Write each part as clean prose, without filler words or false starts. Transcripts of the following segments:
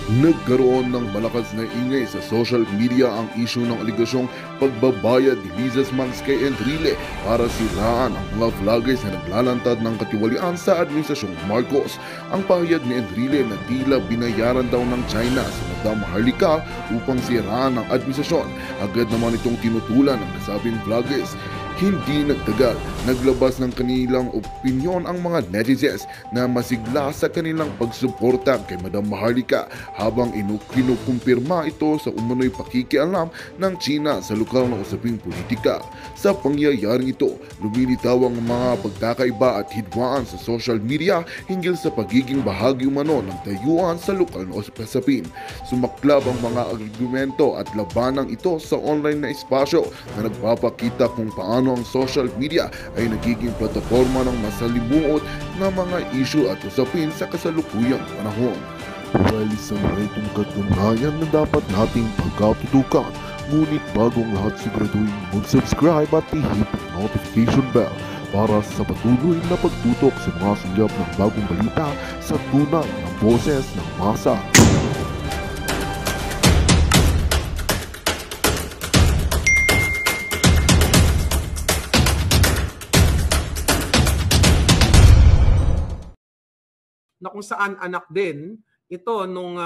Nagkaroon ng malakas na ingay sa social media ang isyu ng aligasyong pagbabayad ni Lizas Mans kay Enrile para siraan ang mga vloggers na naglalantad ng katiwalian sa Administrasyong Marcos. Ang pahayag ni Enrile na tila binayaran daw ng China si Madam Harlika upang siraan ang administrasyon. Agad naman itong tinutulan ng nasabing vloggers. Hindi nagtagal, naglabas ng kanilang opinyon ang mga netizens na masigla sa kanilang pagsuporta kay Madam Maharlika habang kinukumpirma ito sa umano'y pakikialam ng China sa lokal na usaping politika. Sa pangyayaring ito, lumilitaw ang mga pagkakaiba at hidwaan sa social media hinggil sa pagiging bahagi umano ng dayuhan sa lokal na usapin. Sumaklab ang mga argumento at labanang ito sa online na espasyo na nagpapakita kung paano ang social media ay nagiging plataforma ng masalimuot na mga isyu at usapin sa kasalukuyang panahon. Dahil isang retong katunayan na dapat nating pagkatutukan, ngunit bagong lahat siguraduhin mag-subscribe at i-hit ang notification bell para sa patuloy na pagtutok sa mga sulyap ng bagong balita sa tunay na boses ng masa. Na kung saan anak din ito nung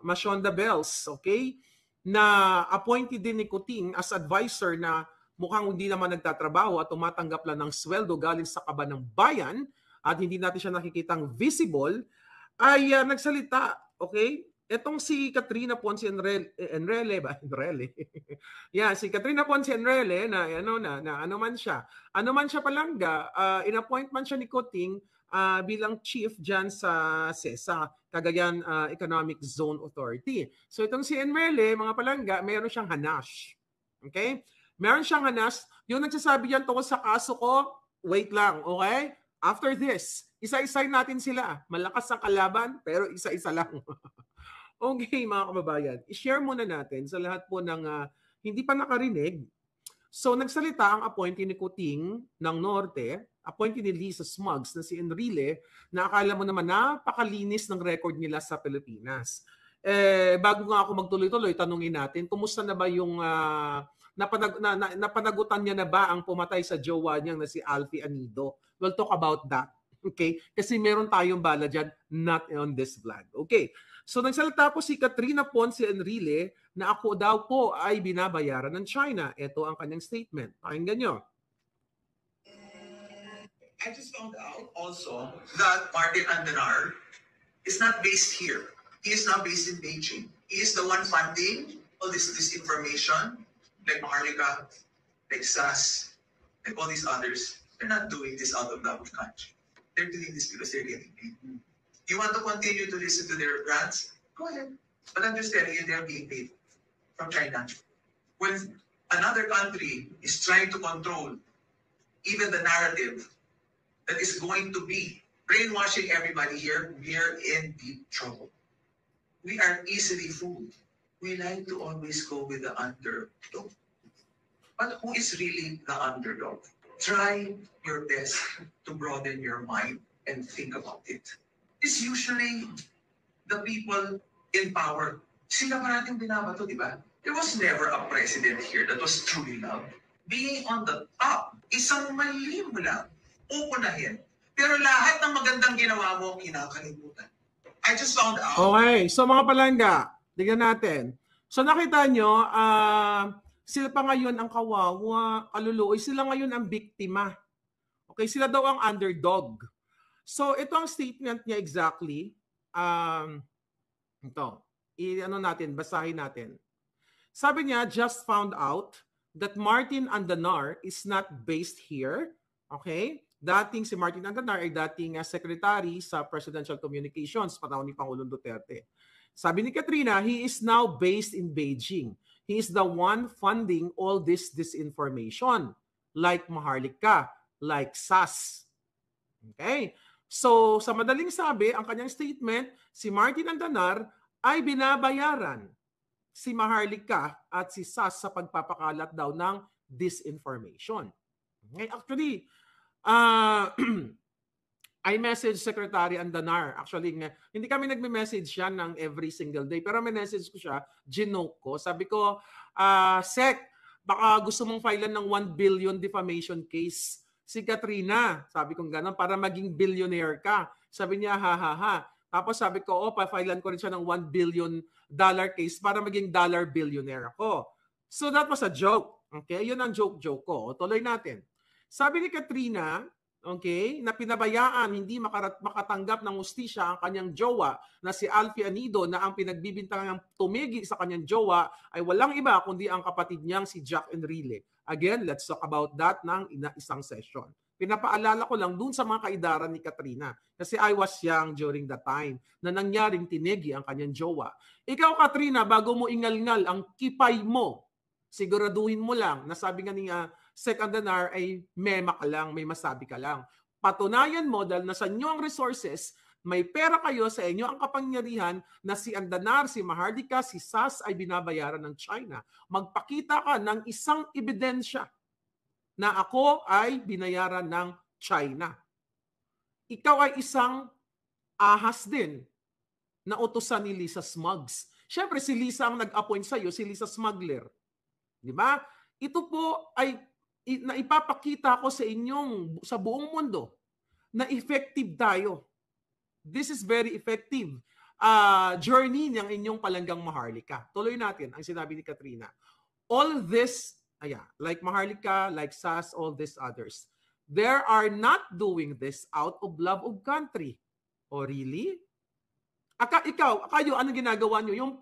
Mashonda Bells, okay? Na appointed din ni Kuting as advisor na mukhang hindi naman nagtatrabaho at tumatanggap lang ng sweldo galing sa kaba ng bayan at hindi natin siya nakikitang visible, ay nagsalita, okay? Etong si Katrina Ponce Enrile ba? Enrile. Yeah, si Katrina Ponce Enrile na ano man siya palangga, in-appoint man siya ni Kuting bilang chief dyan sa CESA, Cagayan Economic Zone Authority. So itong si Enrile, mga palangga, meron siyang hanash. Okay? Meron siyang hanash. Yung nagsasabi yan tungkol sa kaso ko, wait lang, okay? After this, isa-isay natin sila. Malakas ang kalaban, pero isa-isa lang. Okay, mga kababayan, i-share muna natin sa lahat po ng hindi pa nakarinig. So nagsalita ang appointee ni Kuting ng Norte, appointee ni Lisa Smugs na si Enrile, na akala mo naman napakalinis ng record nila sa Pilipinas. Bago nga ako magtuloy-tuloy, tanungin natin, kumusta na ba yung napanagutan niya na ba ang pumatay sa jowa niyang na si Alfie Anido? We'll talk about that. Okay? Kasi meron tayong bala dyan, not on this vlog. Okay. So nagsalita po si Katrina Ponce Enrile na ako daw po ay binabayaran ng China. Ito ang kanyang statement. Pakinggan nyo. I just found out also that Martin Andanar is not based here. He is now based in Beijing. He is the one funding all this disinformation, like Maharlika, like SAS, like all these others. They're not doing this out of love of country. They're doing this because they're getting paid. You want to continue to listen to their rants? Go ahead. But I'm just telling you, they're being paid from China. When another country is trying to control even the narrative that is going to be brainwashing everybody here, we're in deep trouble. We are easily fooled. We like to always go with the underdog. But who is really the underdog? Try your best to broaden your mind and think about it. It's usually the people in power. Sila parating binabato, di ba? There was never a president here that was truly loved. Being on the top, isang mali mo lang, uunahin. Pero lahat ng magandang ginawa mo, kinakalimutan. I just found out. Okay, so mga palangga, tignan natin. So nakita nyo, sila pa ngayon ang kawawa, kaluluoy. Sila ngayon ang biktima. Okay, sila daw ang underdog. So ito ang statement niya exactly. Ito, basahin natin. Sabi niya, just found out that Martin Andanar is not based here. Okay? Si Martin Andanar ay dating secretary sa Presidential Communications panahon ni Pangulong Duterte. Sabi ni Katrina, he is now based in Beijing. He is the one funding all this disinformation, like Maharlika, like SAS. Okay? So, sa madaling sabi, ang kanyang statement, si Martin Andanar ay binabayaran si Maharlika at si SAS sa pagpapakalat daw ng disinformation. Okay? Actually, I message Secretary Andanar. Actually, hindi kami nagme-message yan ng every single day. Pero may message ko siya, ginoke ko. Sabi ko, Sec, baka gusto mong filean ng 1 billion defamation case si Katrina. Sabi ko gano'n, para maging billionaire ka. Sabi niya, ha. Tapos sabi ko, pa-filean ko rin siya ng $1 billion case para maging dollar billionaire ako. So that was a joke. Okay? Yun ang joke ko. Tuloy natin. Sabi ni Katrina, okay, na pinabayaan, hindi makatanggap ng hustisya ang kanyang jowa na si Alfie Anido na ang pinagbibintangang tumigi sa kanyang jowa ay walang iba kundi ang kapatid niyang si Jack Enrile. Again, let's talk about that ng isang session. Pinapaalala ko lang dun sa mga kaidaran ni Katrina kasi I was young during that time na nangyaring tinigi ang kanyang jowa. Ikaw, Katrina, bago mo ingalngal ang kipay mo, siguraduhin mo lang na sabi nga ni Sec Andanar ay mema ka lang, may masabi ka lang. Patunayan mo dahil nasa inyo ang resources, may pera kayo, sa inyo ang kapangyarihan na si Andanar, si Mahardika, si SAS ay binabayaran ng China. Magpakita ka ng isang ebidensya na ako ay binayaran ng China. Ikaw ay isang ahas din na utusan ni Lisa Smugs. Siyempre, si Lisa ang nag-appoint sa iyo, si Lisa Smuggler. Di ba? Ito po ay na ipapakita ko sa inyong, sa buong mundo, na effective tayo. This is very effective journey ng inyong palanggang Maharlika. Tuloy natin ang sinabi ni Katrina. All this, like Maharlika, like SAS, all these others, they are not doing this out of love of country. Oh, really? Kayo, ano ginagawa nyo? Yung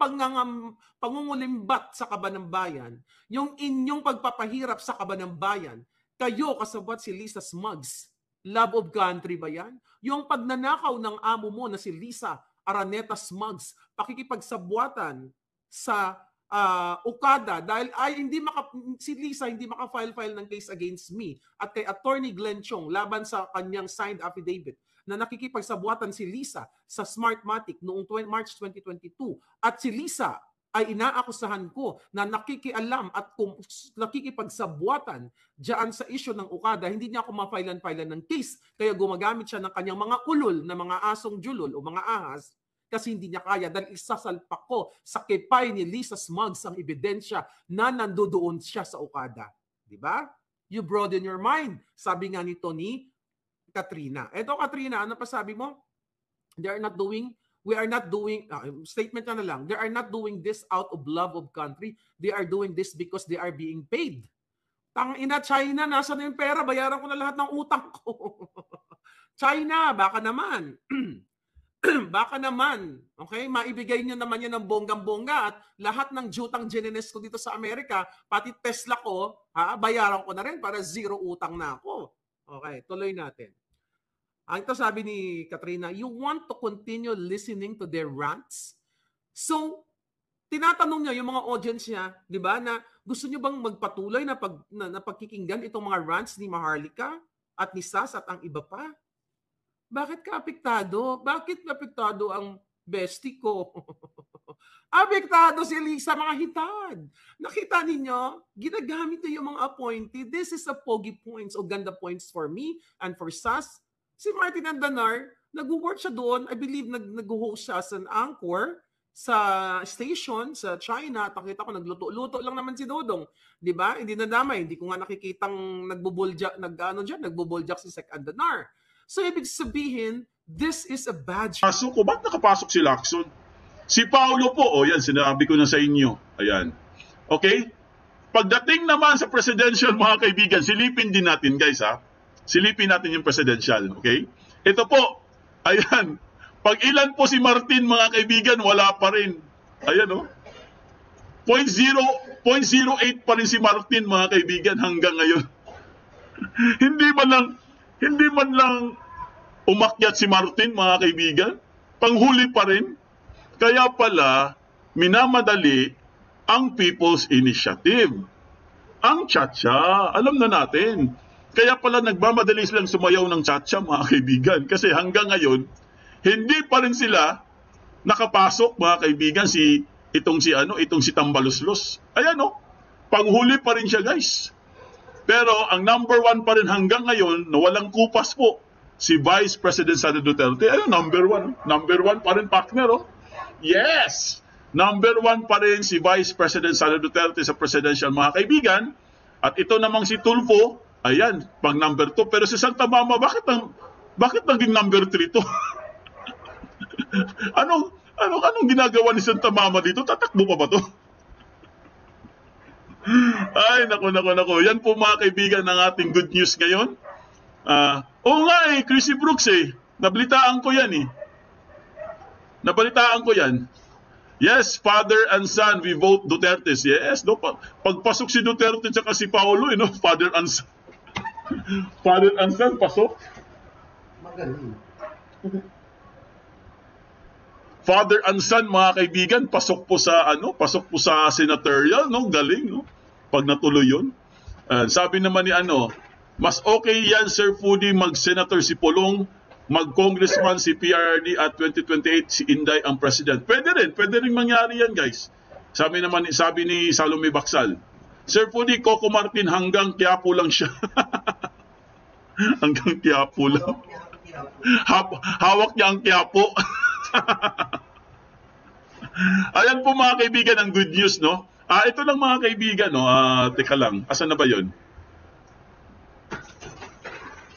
pangungulimbat sa kaban ng bayan, yung inyong pagpapahirap sa kaban ng bayan, kayo kasabot si Lisa Smugs, love of country ba yan? Yung pagnanakaw ng amo mo na si Lisa Araneta Smugs, pakikipagsabuatan sa Okada dahil si Lisa hindi maka-file ng case against me at kay Attorney Glenn Chong laban sa kanyang signed affidavit na nakikipagsabuatan si Lisa sa Smartmatic noong March 2022 at si Lisa ay inaakusahan ko na nakikialam at nakikipagsabuatan diyan sa issue ng Okada, hindi niya ako ma-filean ng case kaya gumagamit siya ng kanyang mga ulol na mga asong julol o mga ahas kasi hindi niya kaya dahil isasalpak ko sa kipay ni Lisa Smugs ang ebidensya na nandoon siya sa Okada. Di ba? You broaden your mind. Sabi nga nito ni Katrina. Eto, Katrina, ano pa sabi mo? We are not doing, statement na lang, they are not doing this out of love of country. They are doing this because they are being paid. Tangina, China, nasa na yung pera? Bayaran ko na lahat ng utang ko. China, baka naman. Baka naman, okay? Maibigay nyo naman yan ng bonggang-bongga at lahat ng jutang ginines ko dito sa Amerika, pati Tesla ko, bayaran ko na rin para zero utang na ako. Okay, tuloy natin. Ito sabi ni Katrina, you want to continue listening to their rants? So, tinatanong niya yung mga audience niya, di ba, na gusto niyo bang magpatuloy na pagkikinggan itong mga rants ni Maharlika at ni SAS at ang iba pa? Bakit ka apektado? Bakit apektado ang bestie ko? Apektado si Lisa, mga hitad. Nakita ninyo, ginagamit niya yung mga appointee. This is a pogi points o ganda points for me and for SAS. Si Martin Andanar, nag-work siya doon. I believe nag-host siya as an anchor sa station sa China. At nakita ko, nagluto-luto lang naman si Dodong. Di ba? Hindi nadamay. Hindi ko nga nakikitang nagbubuljak si Sec Andanar. So, ibig sabihin, this is a badge. Pasok ko, ba't nakapasok si Lacson? Si Paulo po, yan, sinabi ko na sa inyo. Ayan. Okay? Pagdating naman sa presidential, mga kaibigan, silipin din natin, guys, ha? Silipin natin yung presidential, okay? Ito po, ayan. Pag ilan po si Martin, mga kaibigan, wala pa rin. Ayan, oh. 0.08 pa rin si Martin, mga kaibigan, hanggang ngayon. Hindi man lang umakyat si Martin, mga kaibigan. Panghuli pa rin. Kaya pala, minamadali ang People's Initiative. Ang Chacha, alam na natin. Kaya pala nagmamadali silang sumayaw ng Chacha, mga kaibigan. Kasi hanggang ngayon, hindi pa rin sila nakapasok, mga kaibigan, itong si Tambaluslos. Ayan, oh. Panghuli pa rin siya, guys. Pero ang number one pa rin hanggang ngayon na walang kupas po si Vice President Sara Duterte. Ayun, number one pa rin, partner, oh. Yes! Number 1 pa rin si Vice President Sara Duterte sa presidential, mga kaibigan. At ito namang si Tulfo, ayan, pang number 2. Pero si Santa Mama, bakit naging number 3 to? Anong ginagawa ni Santa Mama dito? Tatakbo pa ba to? Ay, naku. Yan po, mga kaibigan, ng ating good news ngayon. Oo nga Chrissy Brooks nabalitaan ko yan Nabalitaan ko yan. Yes, father and son, we vote Duterte. Yes, no? Pagpasok si Duterte at si Paolo, no? Father and son. Father and son, pasok. Magaling. Father and son, mga kaibigan, pasok po sa senatorial, no? Galing, no? Pag natuloy yun. Sabi naman ni mas okay yan, Sir Foodie, mag-senator si Pulong, mag-congressman si PRRD at 2028 si Inday ang president. Pwede rin mangyari yan, guys. Sabi ni Salome Baksal, Sir Foodie, Coco Martin hanggang Quiapo lang siya. Hanggang Quiapo lang. Hawak niya ang Quiapo. Ayan po, mga kaibigan, ang good news, no? Ito lang, mga kaibigan, no? Teka lang, asan na ba yun?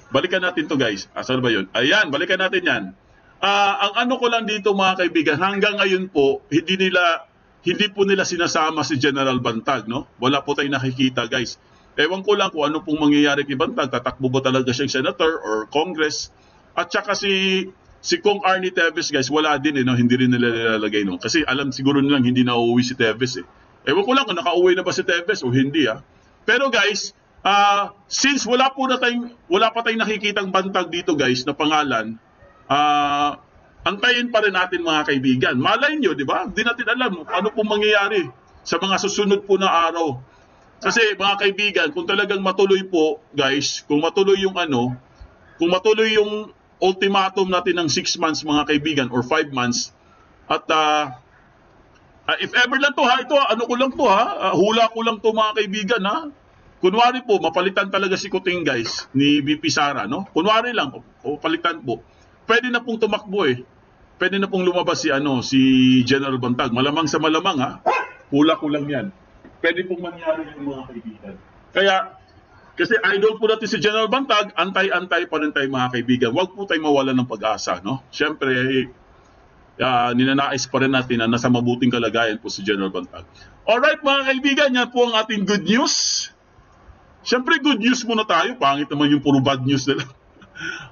Balikan natin to, guys. Asan ba yun? Ayan, balikan natin yan. Ang ko lang dito, mga kaibigan, hanggang ngayon po, hindi po nila sinasama si General Bantag, no? Wala po tayong nakikita, guys. Ewan ko lang kung ano pong mangyayari kay Bantag. Tatakbo ba talaga siyang senator or Congress? At saka si Kong Arnie Teves, guys, wala din, no? Hindi rin nila nilalagay, no? Kasi alam siguro nilang hindi na uuwi si Teves, Ewan ko lang kung nakauwi na ba si Teves o hindi, Pero, guys, since wala pa tayong nakikitang bantag dito, guys, na pangalan, antayin pa rin natin, mga kaibigan. Malay nyo, di ba? Hindi natin alam ano pong mangyayari sa mga susunod po na araw. Kasi, mga kaibigan, kung talagang matuloy po, guys, kung matuloy yung ultimatum natin ng 6 months, mga kaibigan, or 5 months, at if ever lang to, hula ko lang to, mga kaibigan, kunwari po, mapalitan talaga si Kuting, guys, ni VP Sara, no? Kunwari lang, palitan po. Pwede na pong tumakbo, Pwede na pong lumabas si General Bantag. Malamang sa malamang, hula ko lang yan. Pwede pong mangyari yung, mga kaibigan. Kasi idol po natin si General Bantag, antay-antay pa rin tayo, mga kaibigan. Huwag po tayo mawalan ng pag-asa, no? Siyempre, ninanais pa rin natin na nasa mabuting kalagayan po si General Bantag. Alright, mga kaibigan, yan po ang ating good news. Siyempre, good news muna tayo. Pangit naman yung puro bad news nila.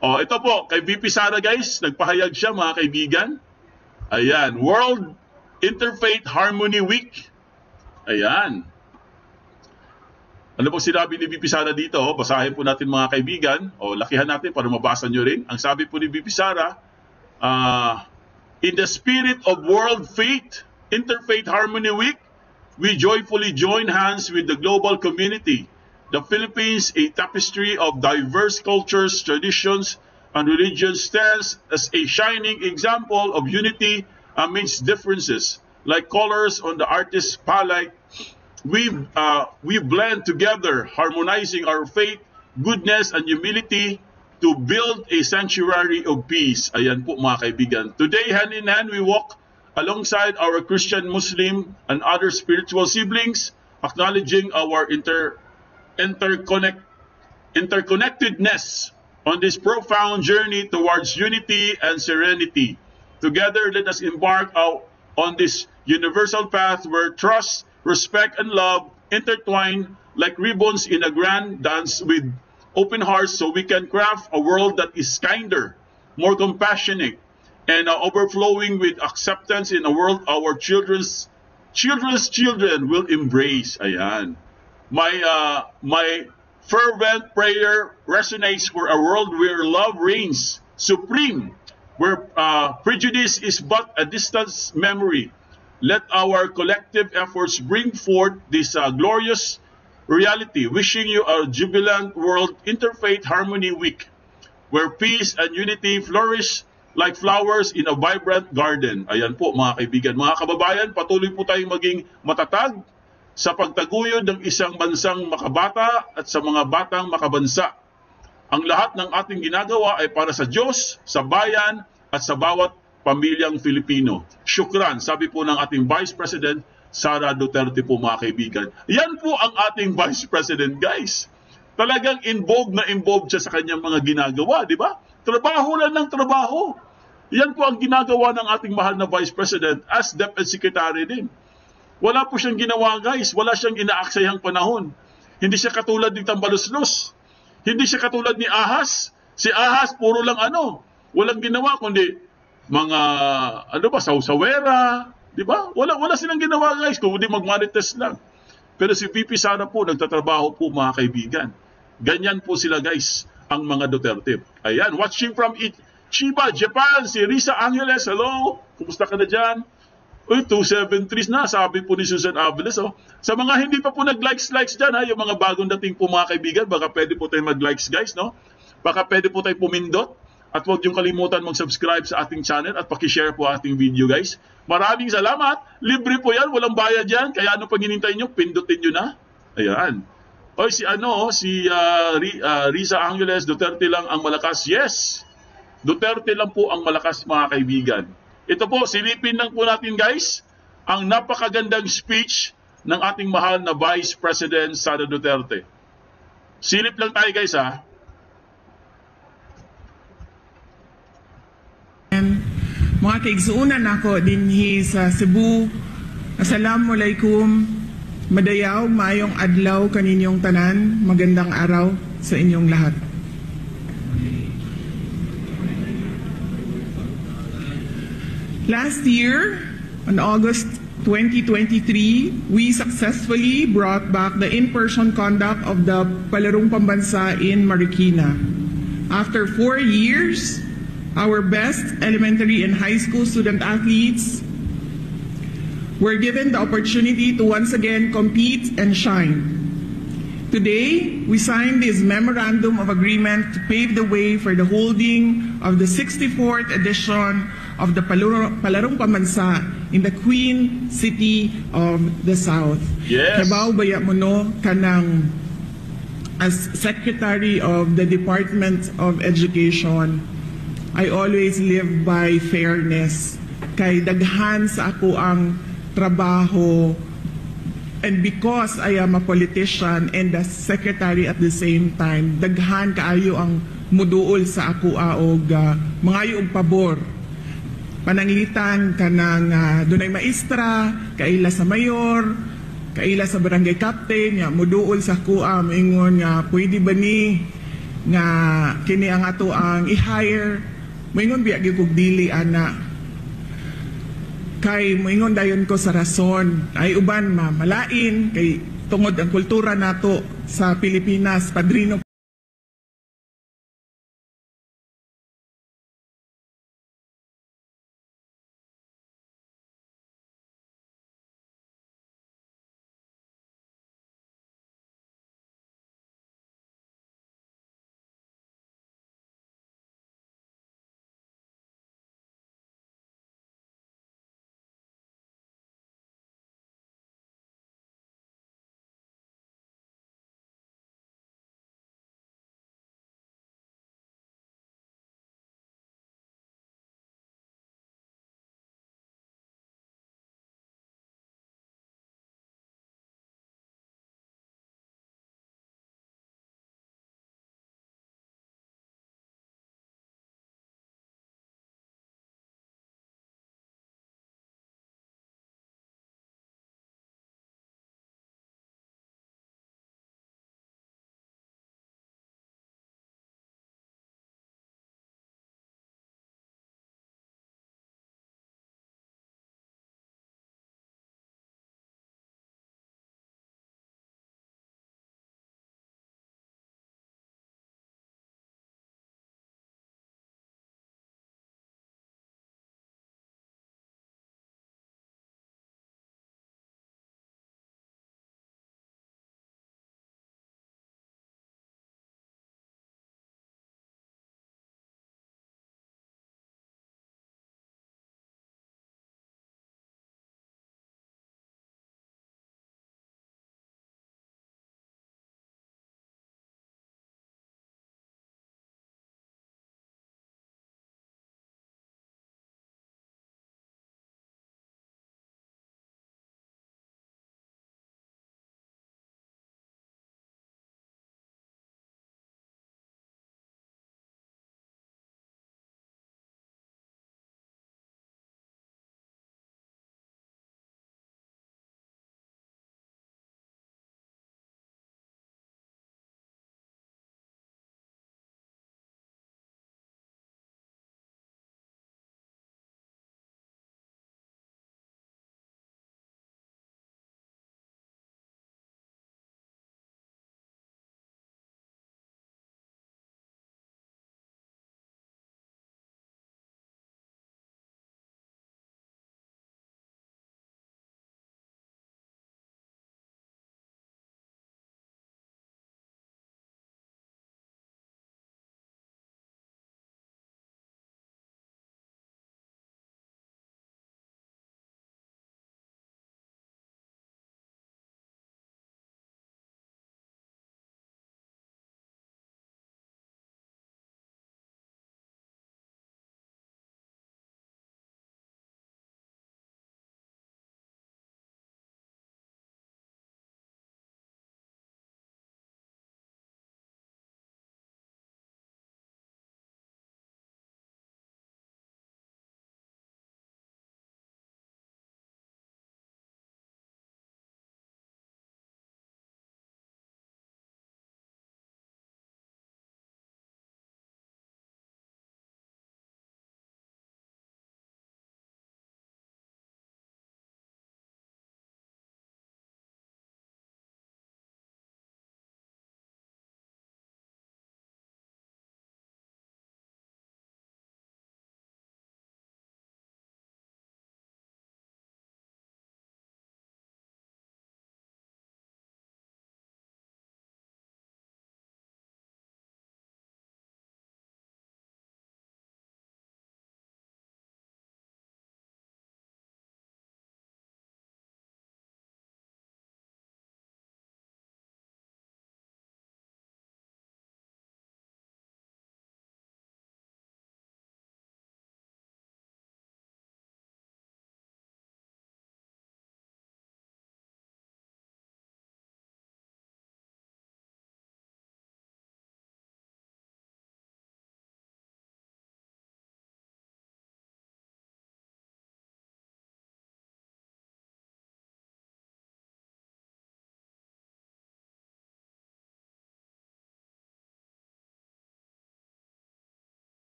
Ito po, kay VP Sara, guys, nagpahayag siya, mga kaibigan. Ayan, World Interfaith Harmony Week. Ayan. Ano po sinabi ni VP Sara dito? Basahin po natin, mga kaibigan. Lakihan natin para mabasa nyo rin. Ang sabi po ni VP Sara, in the spirit of World Faith Interfaith Harmony Week, we joyfully join hands with the global community. The Philippines, a tapestry of diverse cultures, traditions, and religions, stands as a shining example of unity amidst differences. Like colors on the artist's palette, we blend together, harmonizing our faith, goodness, and humility to build a sanctuary of peace. Ayan po, mga kaibigan. Today, hand in hand, we walk alongside our Christian, Muslim, and other spiritual siblings, acknowledging our interconnectedness on this profound journey towards unity and serenity. Together, let us embark on this universal path where trust, respect, and love intertwine like ribbons in a grand dance with open hearts, so we can craft a world that is kinder, more compassionate, and overflowing with acceptance in a world our children's children will embrace. Ayan. My fervent prayer resonates for a world where love reigns supreme, where prejudice is but a distant memory. Let our collective efforts bring forth this glorious reality. Wishing you a jubilant World Interfaith Harmony Week, where peace and unity flourish like flowers in a vibrant garden. Ayan po, mga kaibigan. Mga kababayan, patuloy po tayong maging matatag sa pagtaguyod ng isang bansang makabata at sa mga batang makabansa. Ang lahat ng ating ginagawa ay para sa Diyos, sa bayan, at sa bawat pamilyang Filipino. Syukran, sabi po ng ating Vice President, Sara Duterte po mga kaibigan. Yan po ang ating Vice President, guys. Talagang involved siya sa kanyang mga ginagawa, di ba? Trabaho lang ng trabaho. Yan po ang ginagawa ng ating mahal na Vice President as DepEd Secretary din. Wala po siyang ginawa, guys. Wala siyang inaaksayang panahon. Hindi siya katulad ni Tambaluslos. Hindi siya katulad ni Ahas. Si Ahas, puro lang walang ginawa kundi mga, sawsawera, di ba? Wala silang ginawa, guys, kundi mag-monetize lang. Pero si VP Sara po, nagtatrabaho po mga kaibigan. Ganyan po sila, guys, ang mga Duterte. Ayan, watching from Chiba, Japan, si Risa Angeles, hello, kumusta ka na dyan? Uy, 273 na, sabi po ni Susan Aviles. Sa mga hindi pa po nag-likes dyan, yung mga bagong dating po mga kaibigan, baka pwede po tayo mag-likes, guys, no? Baka pwede po tayo pumindot. At huwag yung kalimutan mag-subscribe sa ating channel at pakishare po ating video, guys. Maraming salamat. Libre po yan, walang bayad yan. Kaya ano pang hinintay nyo, pindutin nyo na. Ayan. Oy, si Risa Angeles, Duterte lang ang malakas. Yes! Duterte lang po ang malakas, mga kaibigan. Ito po, silipin lang po natin, guys, ang napakagandang speech ng ating mahal na Vice President Sara Duterte. Silip lang tayo, guys, ha? Mga kaigsuunan ako dinhi sa Cebu. Assalamualaikum. Madayaw, maayong adlaw kaninyong tanan. Magandang araw sa inyong lahat. Last year, on August 2023, we successfully brought back the in-person conduct of the Palarong Pambansa in Marikina. After 4 years, our best elementary and high school student athletes were given the opportunity to once again compete and shine. Today, we signed this memorandum of agreement to pave the way for the holding of the 64th edition of the Palarong Pambansa in the Queen City of the South. Yes. Kabaw baya mo no kanang as Secretary of the Department of Education, I always live by fairness. Kay daghan sa ako ang trabaho, and because I am a politician and a secretary at the same time, daghan kaayo ang muduol sa ako og mangayo og pabor. Pananglitan kanang dunay maestra, kaila sa mayor, kaila sa barangay captain, muduol sa ako ingon nga pwede ba ni nga kini ang ato ang i-hire. Moingon biya gyud kog dili ana. Kay moingon dayon ko sa rason ay uban malain kay tungod ang kultura nato sa Pilipinas, padrino